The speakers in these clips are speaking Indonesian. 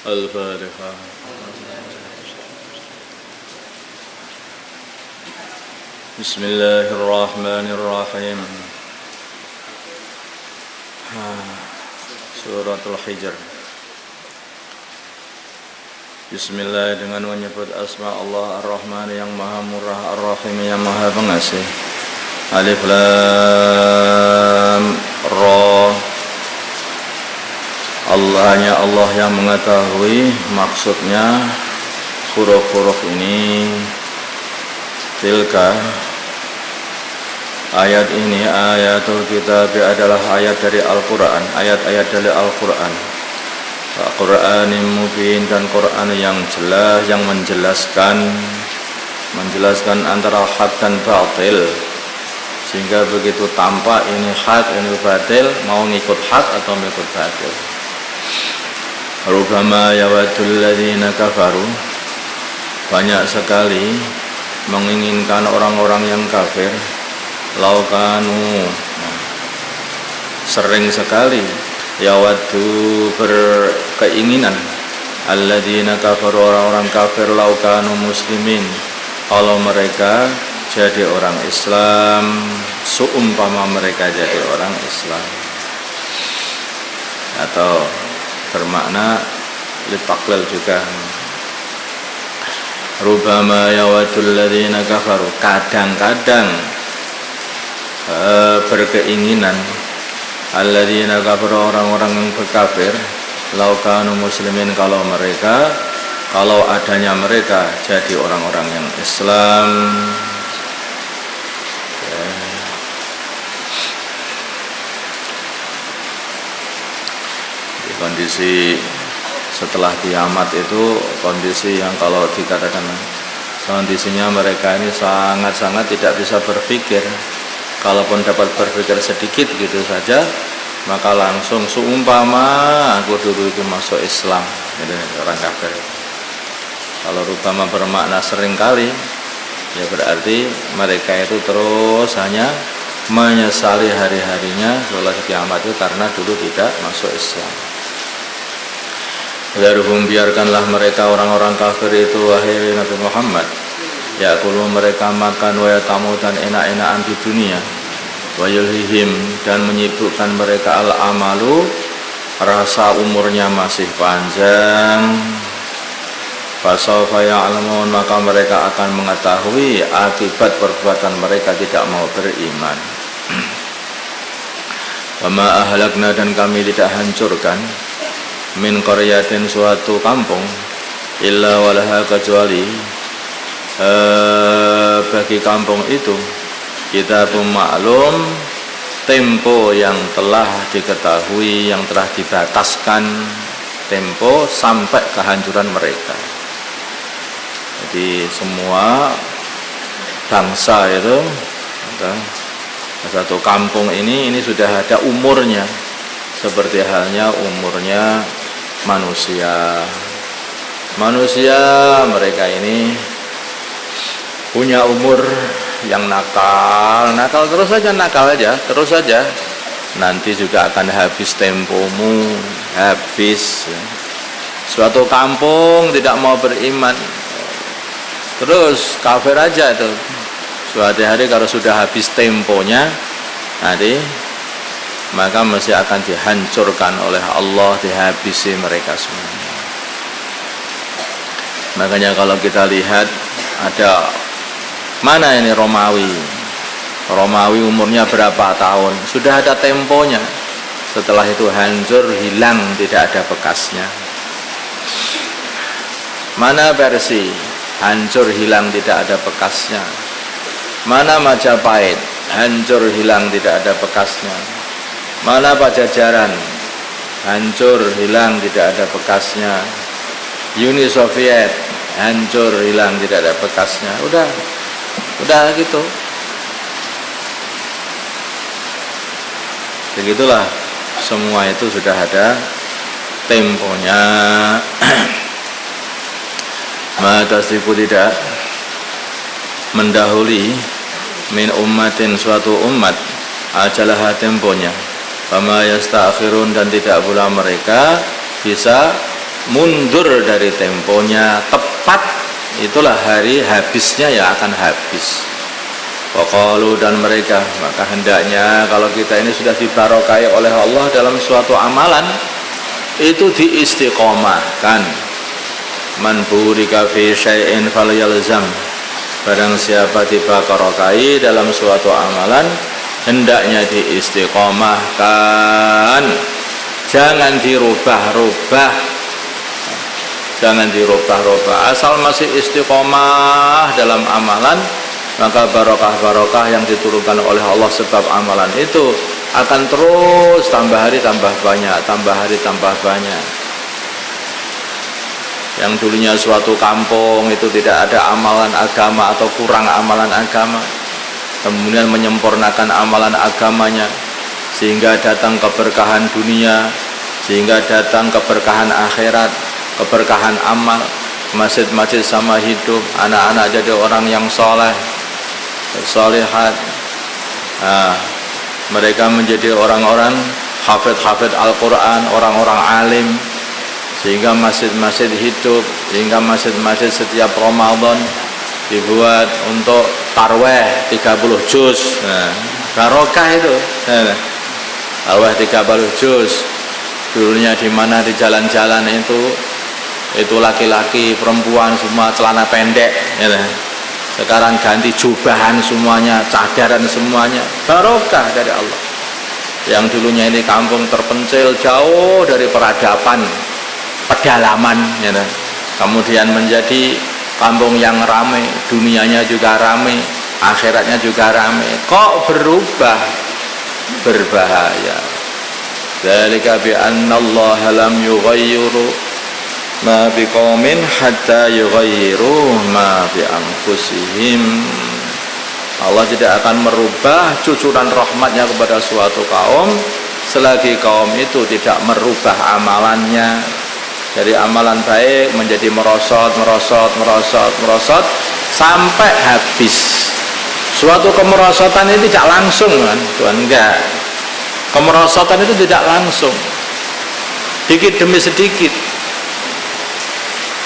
Al-Fatihah. Bismillahirrahmanirrahim. Suratul Hijr. Bismillah, dengan menyebut asma Allah Ar-Rahman yang Maha Murah, Ar-Rahim yang Maha Pengasih. Alif Lam Ra. Hanya Allah yang mengetahui maksudnya huruf-huruf ini. Tilka, ayat ini ayatul kitab adalah ayat dari Al-Quran, ayat-ayat dari Al-Quran. Al-Quran mubin, dan Quran yang jelas, yang menjelaskan antara hak dan batil, sehingga begitu tampak ini hak, ini batil, mau ngikut hak atau ngikut batil. Rubama yawadul ladzina kafaru, banyak sekali menginginkan orang-orang yang kafir, laukanu, sering sekali, yawaddu, berkeinginan, alladzina kafaru, orang-orang kafir, laukanu muslimin, kalau mereka jadi orang Islam, seumpama mereka jadi orang Islam, atau bermakna litaklil juga. Rubama yawadul ladzina kafaru, kadang-kadang berkeinginan, alladzina kafaru, orang-orang yang berkafir, laukanu muslimin, kalau adanya mereka jadi orang-orang yang Islam. Kondisi setelah kiamat itu kondisi yang kalau dikatakan kondisinya mereka ini sangat-sangat tidak bisa berpikir. Kalaupun dapat berpikir sedikit gitu saja, maka langsung seumpama aku dulu itu masuk Islam, gitu, orang kafir. Kalau rubama bermakna sering kali, ya berarti mereka itu terus hanya menyesali hari-harinya setelah kiamat itu karena dulu tidak masuk Islam. Darhum, biarkanlah mereka orang-orang kafir itu, wahai Nabi Muhammad, ya'kulu, mereka makan, wa yatamu, dan enak-enakan di dunia, wa yulhihim, dan menyibukkan mereka al-amalu, rasa umurnya masih panjang. Fasawfa ya'lamun, maka mereka akan mengetahui akibat perbuatan mereka tidak mau beriman. Wa ma ahlakna, dan kami tidak hancurkan, min qaryatin, suatu kampung, illa walaha, kecuali bagi kampung itu kitabun maklum, tempo yang telah diketahui, yang telah dibataskan tempo sampai kehancuran mereka. Jadi semua bangsa itu, satu kampung ini sudah ada umurnya, seperti halnya umurnya manusia. Mereka ini punya umur yang nakal terus saja, nanti juga akan habis tempomu, habis. Suatu kampung tidak mau beriman, terus kafir aja itu. Suatu hari kalau sudah habis temponya, nanti maka masih akan dihancurkan oleh Allah, dihabisi mereka semua. Makanya kalau kita lihat ada mana ini Romawi umurnya berapa tahun, sudah ada temponya, setelah itu hancur, hilang, tidak ada bekasnya. Mana Persia, hancur, hilang, tidak ada bekasnya. Mana Majapahit, hancur hilang tidak ada bekasnya. Mana Pajajaran, hancur hilang tidak ada bekasnya. Uni Soviet hancur hilang tidak ada bekasnya. Udah gitu. Begitulah, semua itu sudah ada temponya. Matasriku tidak mendahului min ummatin suatu umat ajalah temponya. Fama yasta'khirun, dan tidak pula mereka bisa mundur dari temponya tepat. Itulah hari habisnya ya akan habis. Waqalu, dan mereka, maka hendaknya kalau kita ini sudah dibarokai oleh Allah dalam suatu amalan itu diistiqomahkan. Man burika fi syai'in falyalzam, barang siapa dibarokai dalam suatu amalan hendaknya diistiqomahkan, jangan dirubah-rubah, asal masih istiqomah dalam amalan, maka barokah-barokah yang diturunkan oleh Allah sebab amalan itu akan terus tambah hari tambah banyak. Yang dulunya suatu kampung itu tidak ada amalan agama atau kurang amalan agama, kemudian menyempurnakan amalan agamanya sehingga datang keberkahan dunia, sehingga datang keberkahan akhirat, keberkahan amal, masjid-masjid sama hidup, anak-anak jadi orang yang soleh, solehat. Mereka menjadi orang-orang hafid Al-Quran, orang-orang alim, sehingga masjid-masjid hidup, sehingga masjid-masjid setiap Ramadan dibuat untuk tarweh 30 juz. Barokah itu. Tarweh 30 juz. Dulunya di mana di jalan-jalan itu laki-laki, perempuan semua celana pendek, ya. Sekarang ganti jubahan semuanya, cadaran semuanya. Barokah dari Allah. Yang dulunya ini kampung terpencil jauh dari peradaban, pedalaman, ya. Kemudian menjadi kampung yang ramai, dunianya juga ramai, akhiratnya juga ramai. Kok berubah? Berbahaya. Dzalika bi anna Allah lam yughayyiru ma biqaumin hatta yughayyiru ma bi anfusihim. Allah tidak akan merubah cucuran rahmatnya kepada suatu kaum selagi kaum itu tidak merubah amalannya dari amalan baik menjadi merosot sampai habis. Suatu kemerosotan ini tidak langsung, kan Tuhan, enggak. Kemerosotan itu tidak langsung, sedikit demi sedikit,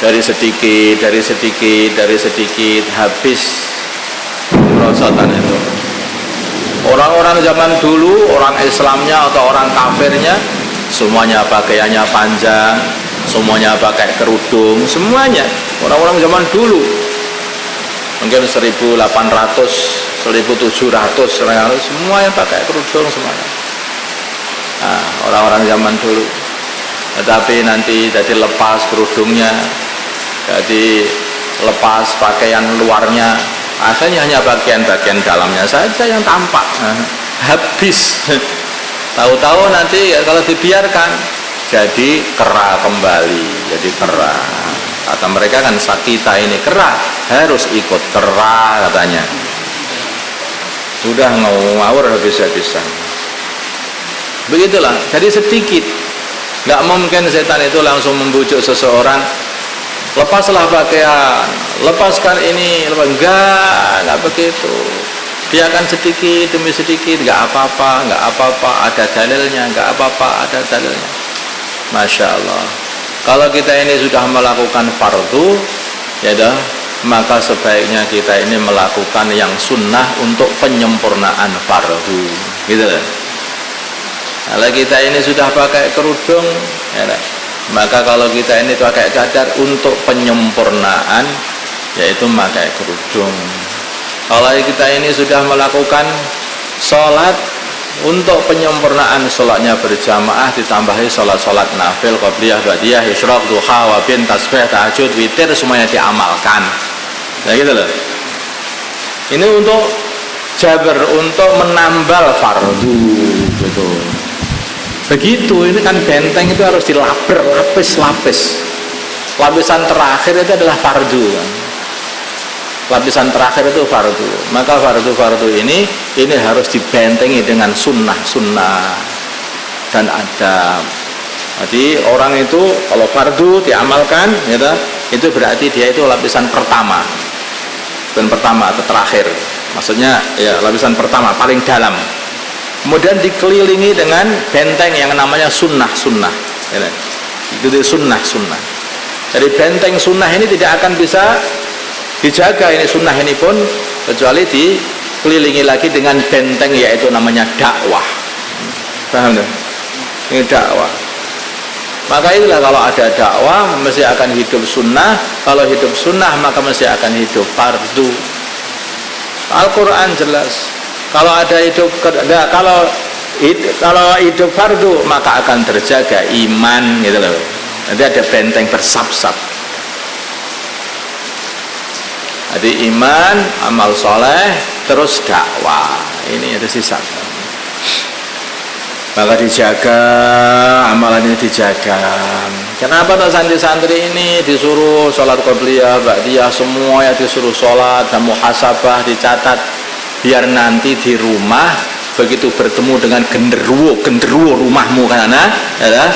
dari sedikit habis kemerosotan itu. Orang-orang zaman dulu, orang Islamnya atau orang kafirnya, semuanya pakaiannya panjang, semuanya pakai kerudung, semuanya. Orang-orang zaman dulu mungkin 1800, 1700 semua yang pakai kerudung semuanya. Orang-orang zaman dulu. Tetapi nanti jadi lepas kerudungnya, jadi lepas pakaian luarnya, akhirnya hanya bagian-bagian dalamnya saja yang tampak. Habis. Tahu-tahu nanti kalau dibiarkan jadi kera kembali, jadi kera. Kata mereka kan kita ini kera, harus ikut kera katanya. Sudah ngawur habis-habisan. Begitulah, jadi sedikit. Nggak mungkin setan itu langsung membujuk seseorang, lepaslah pakaian, lepaskan ini, enggak begitu. Biarkan sedikit demi sedikit, enggak apa-apa, ada dalilnya, enggak apa-apa, ada dalilnya. Masya Allah. Kalau kita ini sudah melakukan fardu, ya dah, maka sebaiknya kita ini melakukan yang sunnah untuk penyempurnaan fardu, gitu lah. Kalau kita ini sudah pakai kerudung, ya, maka kalau kita ini pakai cadar untuk penyempurnaan, yaitu pakai kerudung. Kalau kita ini sudah melakukan sholat untuk penyempurnaan sholatnya berjamaah, ditambahi sholat-sholat nafil, qabliyah, ba'diyah, isyraq, duha, wabin, tasbih, tahajud, witir, semuanya diamalkan. Ya gitu loh. Ini untuk Jabar untuk menambal fardu gitu. Begitu, ini kan benteng itu harus dilapis lapis. Lapisan terakhir itu adalah fardu kan? Lapisan terakhir itu fardu. Maka fardu ini harus dibentengi dengan sunnah dan adab. Jadi orang itu kalau fardu diamalkan gitu, itu berarti dia itu lapisan pertama dan pertama atau terakhir, maksudnya ya lapisan pertama paling dalam. Kemudian dikelilingi dengan benteng yang namanya sunnah ya, itu sunnah. Jadi benteng sunnah ini tidak akan bisa dijaga ini sunnah ini pun kecuali dikelilingi lagi dengan benteng yaitu namanya dakwah. Paham tak? Ini dakwah. Maka itulah kalau ada dakwah mesti akan hidup sunnah. Kalau hidup sunnah maka mesti akan hidup fardu. Al-Quran jelas. Kalau ada hidup kalau hidup fardu maka akan terjaga iman gitu loh. Nanti ada benteng bersap-sap. Jadi iman, amal soleh, terus dakwah. Ini ada sisa. Maka dijaga, amalan ini dijaga. Kenapa tuh santri-santri ini disuruh sholat qobliyah, ba'diyah, semua ya disuruh sholat dan muhasabah dicatat, biar nanti di rumah begitu bertemu dengan genderuwo rumahmu karena ya,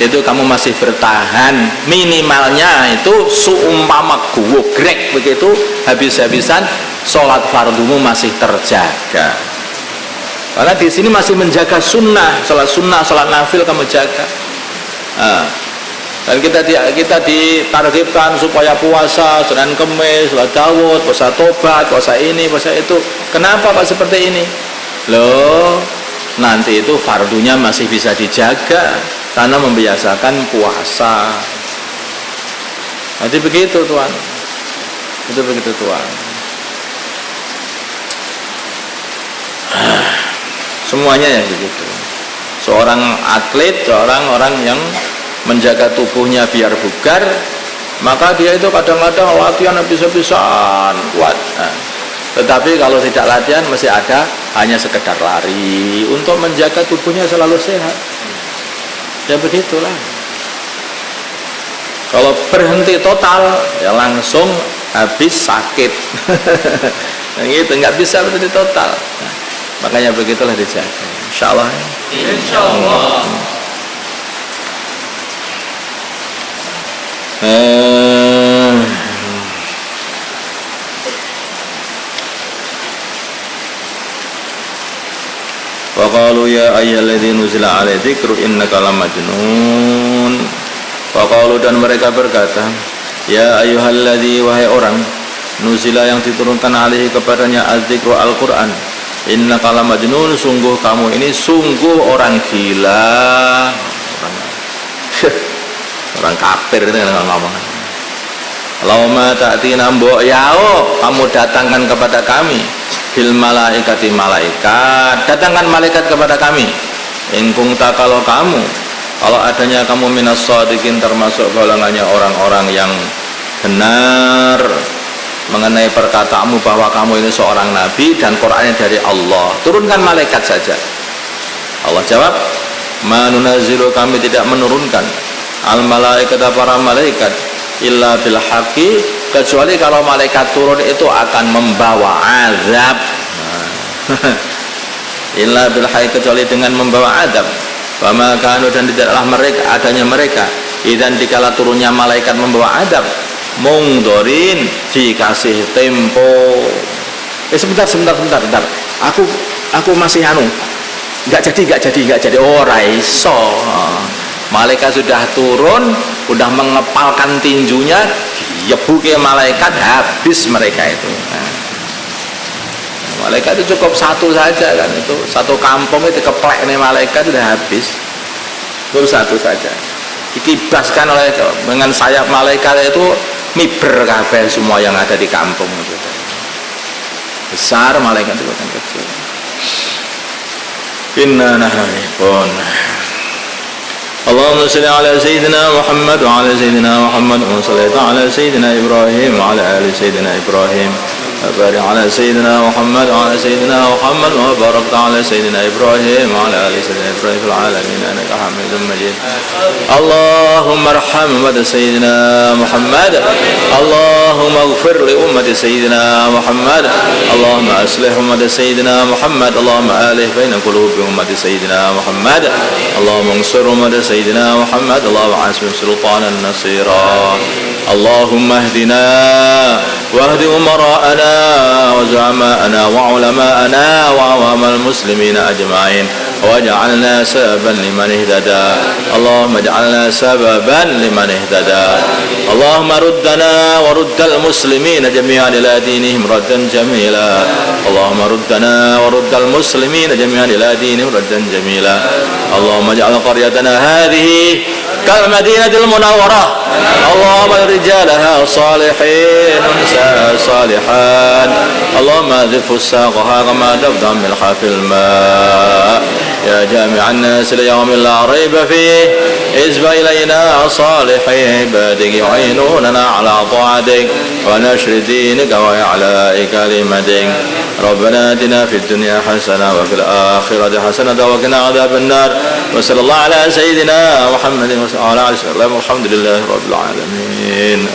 itu kamu masih bertahan, minimalnya itu seumpama grek begitu habis-habisan sholat fardumu masih terjaga. Karena di sini masih menjaga sunnah, sholat nafil kamu jaga. Dan kita ditargetkan supaya puasa Senin Kemis, sholat Daud, puasa tobat, puasa ini, puasa itu. Kenapa Pak seperti ini? Loh, nanti itu fardunya masih bisa dijaga karena membiasakan puasa. Jadi begitu Tuhan. Itu begitu Tuhan. Semuanya ya begitu. Seorang atlet, orang yang menjaga tubuhnya biar bugar, maka dia itu kadang-kadang latihan habis-habisan kuat. Tetapi kalau tidak latihan masih ada hanya sekedar lari untuk menjaga tubuhnya selalu sehat. Ya begitulah. Kalau berhenti total ya langsung habis sakit. Gitu, nggak bisa berhenti total. Makanya begitulah dijaga. Insyaallah. Insyaallah. Wa qalu ya ayyuhalladzina nuzila alaihi dzikru innaka lamajnun. Wa qalu dan mereka berkata, ya ayyuhalladzi wahai orang nuzila yang diturunkan alaihi kepadanya az-dzikru Al-Qur'an. Innaka lamajnun, sungguh kamu ini sungguh orang gila. Orang kafir itu ngomong. Lauma ta'tina mbok yao, kamu datangkan kepada kami bil malaikati malaikat, datangkan malaikat kepada kami. In kunta kalau adanya kamu minas shadiqin termasuk golongannya orang-orang yang benar mengenai perkataanmu bahwa kamu ini seorang nabi dan Qur'annya dari Allah, turunkan malaikat saja. Allah jawab, ma nunazzilu, kami tidak menurunkan al malaikata para malaikat illa bil haqqi, kecuali kalau malaikat turun itu akan membawa azab. Illa bil haqqi, kecuali dengan membawa azab. Wa ma kanu, dan tidaklah mereka idan dikala turunnya malaikat membawa azab mungdorin, dikasih tempo. Sebentar. Aku masih nggak jadi. Ora iso. Malaikat sudah turun, sudah mengepalkan tinjunya, yebuke malaikat, habis mereka itu. Malaikat itu cukup satu saja kan, itu satu kampung itu keplek nih malaikat sudah habis. Cukup satu saja. Ditibaskan oleh dengan sayap malaikat itu miber kabeh semua yang ada di kampung itu. Besar malaikat itu bukan kecil. Inna nahribun. Allahumma salli ala sayyidina Muhammad wa ala sayyidina Muhammad wa salli ala sayyidina Ibrahim wa ala ali sayyidina Ibrahim. وبارك على سيدنا محمد وعلى سيدنا محمد وبارك على سيدنا إبراهيم وعلى آل سيدنا إبراهيم في العالمين إنك حميد مجيد. اللهم ارحم أمة سيدنا محمد، اللهم اغفر لأمة سيدنا محمد، اللهم أصلح أمة سيدنا محمد، اللهم آلف بين قلوب أمة سيدنا محمد، اللهم انصر أمة سيدنا محمد، اللهم عاصم سلطانا نصيرا. اللهم اهدنا واهد أمراءنا وزعماءنا وعلماءنا وعوام المسلمين أجمعين واجعلنا سببا لمن اهتدى. اللهم اجعلنا سببا لمن اهتدى. اللهم ردنا ورد المسلمين جميعا إلى دينهم ردا جميلا. اللهم ردنا ورد المسلمين جميعا إلى دينهم ردا جميلا. اللهم اجعل قريتنا هذه كالمدينة المنورة، اللهم رجالها صالحين ونساء صالحات، اللهم اذف فساقها كما تفضى ملح في الماء. يا جامع الناس ليوم لا ريب فيه، اجب إلينا صالح عبادك يعينوننا على طاعتك ونشر دينك وإعلاء كلمتك. ربنا آتنا في الدنيا حسنة وفي الآخرة حسنة وقنا عذاب النار. وصلى الله على سيدنا محمد وعلى آله وسلم. الحمد لله رب العالمين.